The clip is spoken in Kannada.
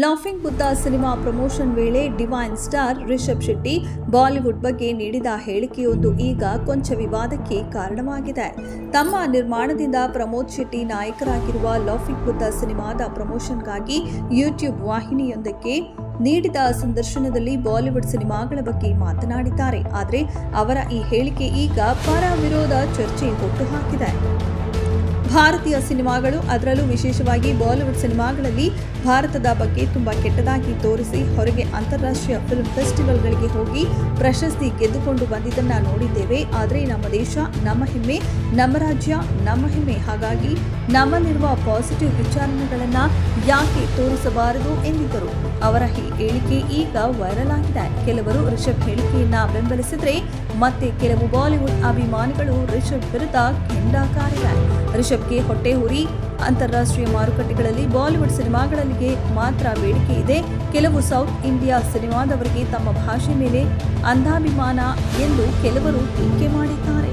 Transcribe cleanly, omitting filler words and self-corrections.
ಲಾಫಿಂಗ್ ಬುದ್ಧ ಸಿನಿಮಾ ಪ್ರಮೋಷನ್ ವೇಳೆ ಡಿವೈನ್ ಸ್ಟಾರ್ ರಿಷಬ್ ಶೆಟ್ಟಿ ಬಾಲಿವುಡ್ ಬಗ್ಗೆ ನೀಡಿದ ಹೇಳಿಕೆಯೊಂದು ಈಗ ಕೊಂಚ ವಿವಾದಕ್ಕೆ ಕಾರಣವಾಗಿದೆ. ತಮ್ಮ ನಿರ್ಮಾಣದಿಂದ ಪ್ರಮೋದ್ ಶೆಟ್ಟಿ ನಾಯಕರಾಗಿರುವ ಲಾಫಿಂಗ್ ಬುದ್ಧ ಸಿನಿಮಾದ ಪ್ರಮೋಷನ್ಗಾಗಿ ಯೂಟ್ಯೂಬ್ ವಾಹಿನಿಯೊಂದಕ್ಕೆ ನೀಡಿದ ಸಂದರ್ಶನದಲ್ಲಿ ಬಾಲಿವುಡ್ ಸಿನಿಮಾಗಳ ಬಗ್ಗೆ ಮಾತನಾಡಿದ್ದಾರೆ. ಆದರೆ ಅವರ ಈ ಹೇಳಿಕೆ ಈಗ ಪರ ವಿರೋಧ ಚರ್ಚೆ ಹುಟ್ಟುಹಾಕಿದೆ. ಭಾರತೀಯ ಸಿನಿಮಾಗಳು, ಅದರಲ್ಲೂ ವಿಶೇಷವಾಗಿ ಬಾಲಿವುಡ್ ಸಿನಿಮಾಗಳಲ್ಲಿ ಭಾರತದ ಬಗ್ಗೆ ತುಂಬಾ ಕೆಟ್ಟದಾಗಿ ತೋರಿಸಿ ಹೊರಗೆ ಅಂತಾರಾಷ್ಟ್ರೀಯ ಫಿಲ್ಮ್ ಫೆಸ್ಟಿವಲ್ಗಳಿಗೆ ಹೋಗಿ ಪ್ರಶಸ್ತಿ ಗೆದ್ದುಕೊಂಡು ಬಂದಿದ್ದನ್ನ ನೋಡಿದ್ದೇವೆ. ಆದರೆ ನಮ್ಮ ದೇಶ ನಮ್ಮ ಹೆಮ್ಮೆ, ನಮ್ಮ ರಾಜ್ಯ ನಮ್ಮ ಹೆಮ್ಮೆ. ಹಾಗಾಗಿ ನಮ್ಮಲ್ಲಿರುವ ಪಾಸಿಟಿವ್ ವಿಚಾರಗಳನ್ನು ಯಾಕೆ ತೋರಿಸಬಾರದು ಎಂದಿದ್ದರು. ಅವರ ಈ ಹೇಳಿಕೆ ಈಗ ವೈರಲ್ ಆಗಿದೆ. ಕೆಲವರು ರಿಷಬ್ ಹೇಳಿಕೆಯನ್ನ ಬೆಂಬಲಿಸಿದ್ರೆ ಮತ್ತೆ ಕೆಲವು ಬಾಲಿವುಡ್ ಅಭಿಮಾನಿಗಳು ರಿಷಬ್ ವಿರುದ್ಧ ಕೆಂಡಕಾರಿವೆ. ರಿಷಬ್ಗೆ ಹೊಟ್ಟೆ ಉರಿ, ಅಂತಾರಾಷ್ಟ್ರೀಯ ಮಾರುಕಟ್ಟೆಗಳಲ್ಲಿ ಬಾಲಿವುಡ್ ಸಿನಿಮಾಗಳಿಗೆ ಮಾತ್ರ ಬೇಡಿಕೆ ಇದೆ. ಕೆಲವು ಸೌತ್ ಇಂಡಿಯಾ ಸಿನಿಮಾದವರಿಗೆ ತಮ್ಮ ಭಾಷೆ ಮೇಲೆ ಅಂಧಾಭಿಮಾನ ಎಂದು ಕೆಲವರು ಟೀಕೆ ಮಾಡಿದ್ದಾರೆ.